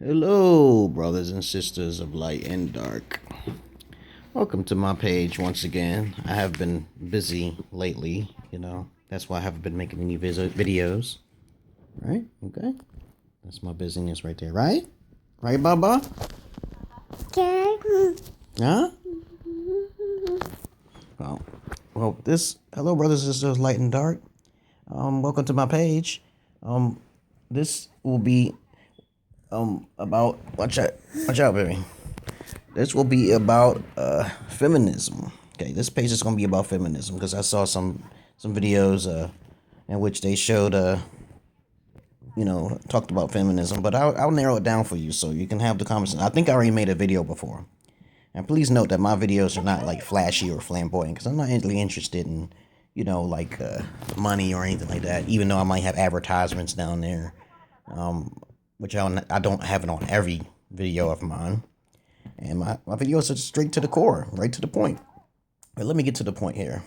Hello, brothers and sisters of light and dark. Welcome to my page once again. I have been busy lately, That's why I haven't been making any videos. Right? Okay. That's my busyness right there, right? Right, Baba? Huh? Hello, brothers and sisters of light and dark. Welcome to my page. This will be about watch out, baby. This will be about feminism. Okay, this page is gonna be about feminism because I saw some videos in which they showed talked about feminism, but I'll narrow it down for you so you can have the conversation. I think I already made a video before, and please note that my videos are not like flashy or flamboyant because I'm not really interested in money or anything like that. Even though I might have advertisements down there, which I don't have it on every video of mine. And my videos are straight to the core, right to the point. But let me get to the point here.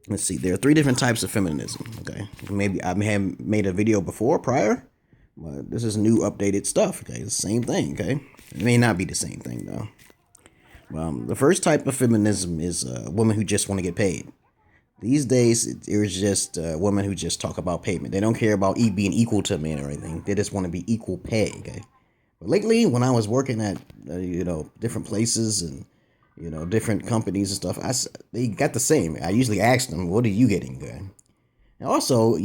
Let's see. There are three different types of feminism. Okay, maybe I have made a video before prior, but this is new, updated stuff. Okay, it's the same thing. Okay, it may not be the same thing though. The first type of feminism is women who just want to get paid. These days, there's just women who just talk about payment. They don't care about being equal to men or anything. They just want to be equal pay. Okay. But lately, when I was working at different places and different companies and stuff, they got the same. I usually ask them, "What are you getting?" Okay. And also,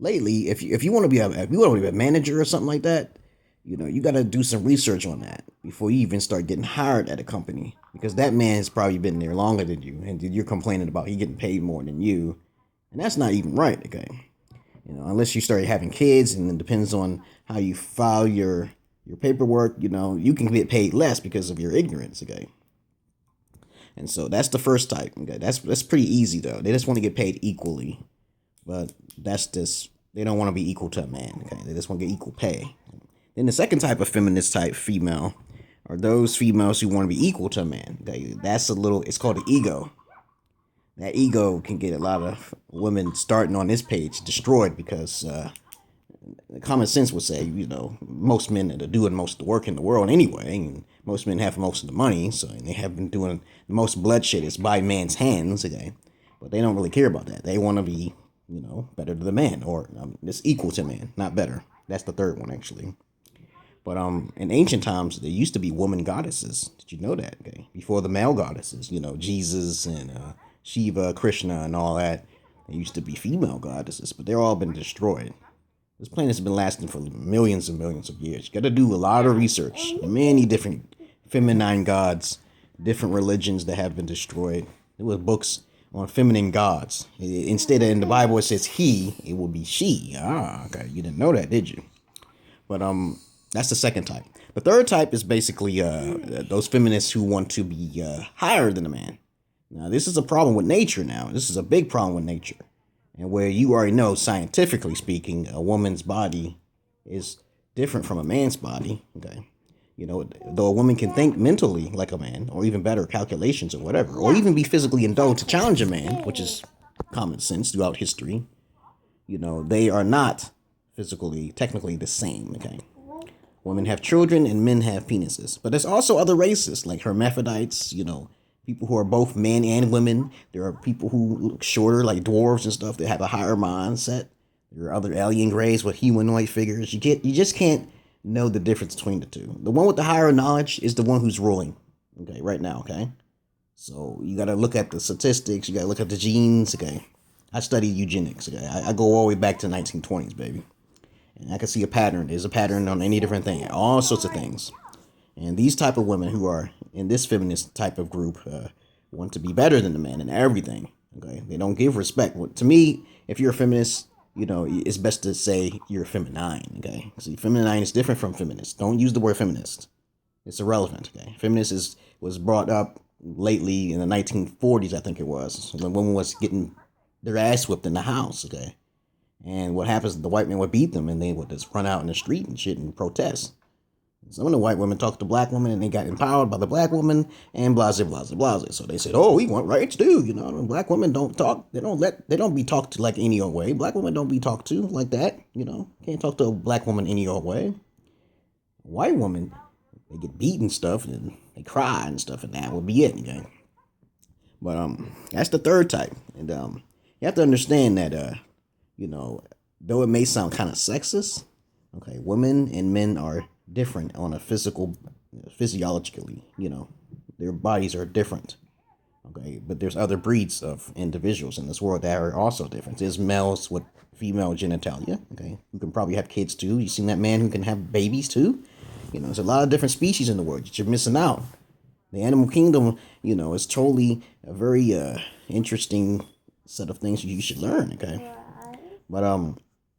lately, if you want to be a manager or something like that, you got to do some research on that before you even start getting hired at a company, because that man has probably been there longer than you, and you're complaining about he getting paid more than you, and that's not even right. Okay. Unless you start having kids, and it depends on how you file your paperwork, you can get paid less because of your ignorance, okay? And so that's the first type, okay? That's pretty easy, though. They just want to get paid equally, but they don't want to be equal to a man, okay? They just want to get equal pay. Then the second type of feminist type female are those females who want to be equal to a man, okay? It's called the ego. That ego can get a lot of women starting on this page destroyed because, common sense would say, most men are doing most of the work in the world anyway, and most men have most of the money, so they have been doing the most bloodshed is by man's hands, okay? But they don't really care about that. They want to be, better to the man, or it's equal to man, not better. That's the third one, actually. But in ancient times, there used to be woman goddesses. Did you know that? Okay, before the male goddesses, Jesus and Shiva, Krishna, and all that, there used to be female goddesses, but they're all been destroyed. This planet's been lasting for millions and millions of years. You got to do a lot of research. Many different feminine gods, different religions that have been destroyed. There were books on feminine gods. Instead of in the Bible it says he, it would be she. Okay. You didn't know that, did you? But that's the second type. The third type is basically those feminists who want to be higher than a man. Now, this is a problem with nature now. This is a big problem with nature. And where you already know, scientifically speaking, a woman's body is different from a man's body, okay? Though a woman can think mentally like a man, or even better, calculations or whatever, or even be physically endowed to challenge a man, which is common sense throughout history, they are not technically the same, okay? Women have children and men have penises. But there's also other races, like hermaphrodites, people who are both men and women. There are people who look shorter, like dwarves and stuff, that have a higher mindset. There are other alien races with humanoid figures. You just can't know the difference between the two. The one with the higher knowledge is the one who's ruling, okay, right now, okay? So you got to look at the statistics. You got to look at the genes, okay? I study eugenics, okay? I go all the way back to the 1920s, baby. And I can see a pattern. There's a pattern on any different thing, all sorts of things. And these type of women who are in this feminist type of group want to be better than the man in everything. Okay, they don't give respect. To me, if you're a feminist, it's best to say you're feminine. Okay, see, feminine is different from feminist. Don't use the word feminist. It's irrelevant. Okay, feminist was brought up lately in the 1940s, I think it was, when women was getting their ass whipped in the house. Okay, and what happens? The white men would beat them, and they would just run out in the street and shit and protest. Some of the white women talk to black women and they got empowered by the black woman and blah, blah, blah, blah. So they said, oh, we want rights too. You know, black women don't talk. They don't be talked to like any old way. Black women don't be talked to like that. You know, can't talk to a black woman any old way. White women, they get beat and stuff and they cry and stuff, and that would be it. Okay? But that's the third type. And you have to understand that you know, though it may sound kind of sexist, okay, women and men are different on a physiologically, you know, their bodies are different. Okay, but there's other breeds of individuals in this world that are also different. There's males with female genitalia, okay, who can probably have kids too. You seen that man who can have babies too? You know, there's a lot of different species in the world that you're missing out. The animal kingdom, you know, is totally a very interesting set of things you should learn, okay? But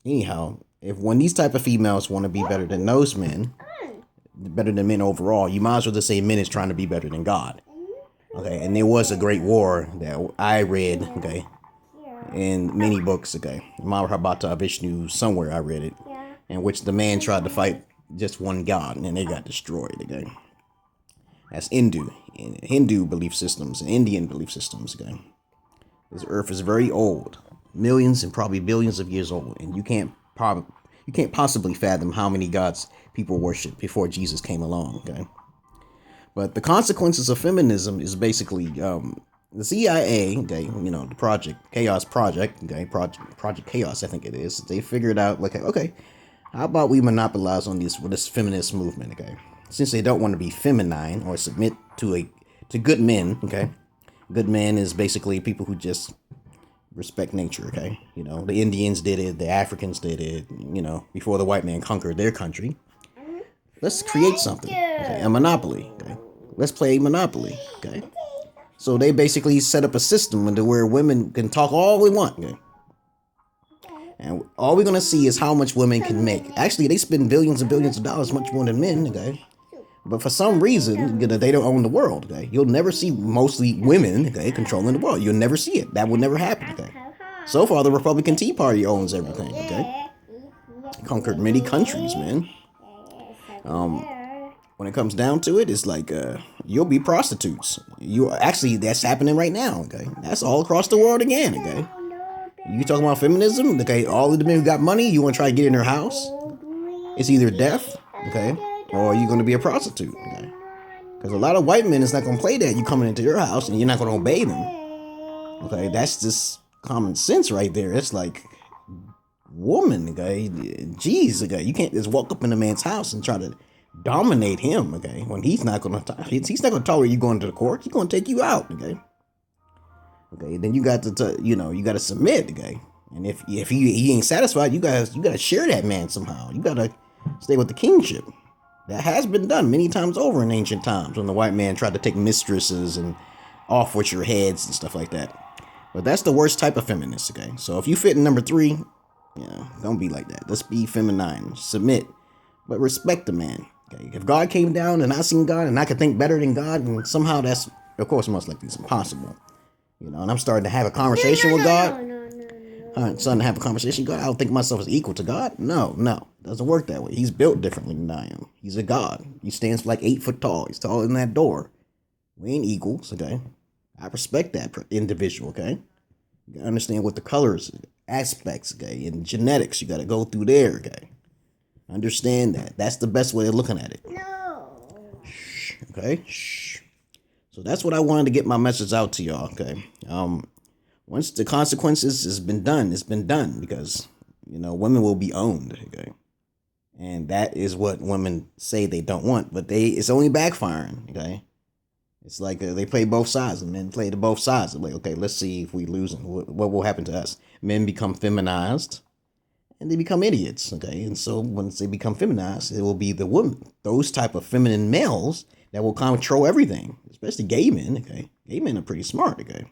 anyhow, when these type of females want to be better than those men, better than men overall, you might as well just say men is trying to be better than God. Okay, and there was a great war that I read, okay, in many books, okay, Mahabharata, Vishnu, somewhere I read it, in which the man tried to fight just one God, and then they got destroyed, okay. That's Hindu belief systems and Indian belief systems, okay. This earth is very old, millions and probably billions of years old, and you can't possibly fathom how many gods people worship before Jesus came along, okay? But the consequences of feminism is basically the CIA, okay, you know, the Chaos Project, okay, Project Chaos, I think it is. They figured out, like, okay, how about we monopolize on this feminist movement, okay? Since they don't want to be feminine or submit to good men, okay? Good men is basically people who just respect nature, okay? You know, the Indians did it, the Africans did it, you know, before the white man conquered their country. Let's create something, okay? A monopoly, okay? Let's play Monopoly, okay? So they basically set up a system where women can talk all we want, okay? And all we're going to see is how much women can make. Actually, they spend billions and billions of dollars, much more than men, okay? But for some reason, you know, they don't own the world, okay? You'll never see mostly women, okay, controlling the world. You'll never see it. That will never happen, okay? So far, the Republican Tea Party owns everything, okay? Conquered many countries, man. When it comes down to it, it's like you'll be prostitutes. That's happening right now, okay? That's all across the world again, okay? You talking about feminism, okay? All of the men who got money, you want to try to get in their house? It's either death, okay, or you're going to be a prostitute, okay? Because a lot of white men is not going to play that. You coming into your house and you're not going to obey them, okay? That's just common sense right there. It's like, woman, okay? Jeez, okay? You can't just walk up in a man's house and try to dominate him, okay? When he's not going to tolerate you going to the court. He's going to take you out, okay? Okay, then you got to, you got to submit, okay? And if he ain't satisfied, you got to share that man somehow. You got to stay with the kingship. That has been done many times over in ancient times when the white man tried to take mistresses and off with your heads and stuff like that. But that's the worst type of feminist, okay? So if you fit in number 3, don't be like that. Let's be feminine, submit, but respect the man. Okay, if God came down and I seen God and I could think better than God, and somehow that's, of course, most likely it's impossible. And I'm starting to have a conversation with God. I'm starting to have a conversation with God. I don't think myself as equal to God. No. It doesn't work that way. He's built differently than I am. He's a God. He stands like 8 foot tall. He's taller than that door. We ain't equals, okay? I respect that individual, okay? You gotta understand what the colors, aspects, okay? And genetics, you gotta go through there, okay? Understand that. That's the best way of looking at it. No. Shh, okay? Shh. So that's what I wanted to get my message out to y'all, okay? Once the consequences has been done, it's been done because, women will be owned, okay? And that is what women say they don't want, but it's only backfiring, okay? It's like they play both sides, and men play to both sides. Like, okay, let's see if we lose, what will happen to us? Men become feminized, and they become idiots, okay? And so once they become feminized, it will be the women, those type of feminine males that will control everything, especially gay men, okay? Gay men are pretty smart, okay?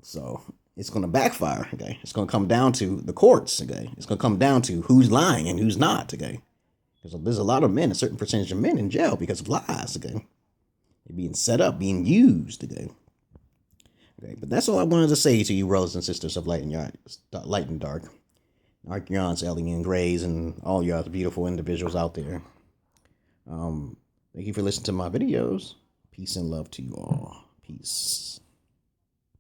So it's going to backfire, okay? It's going to come down to the courts, okay? It's going to come down to who's lying and who's not, okay? Because there's a lot of men, a certain percentage of men in jail because of lies, okay? They're being set up, being used, okay? Okay, but that's all I wanted to say to you, brothers and sisters of light and dark. Archeons, alien grays, and all y'all beautiful individuals out there. Thank you for listening to my videos. Peace and love to you all. Peace.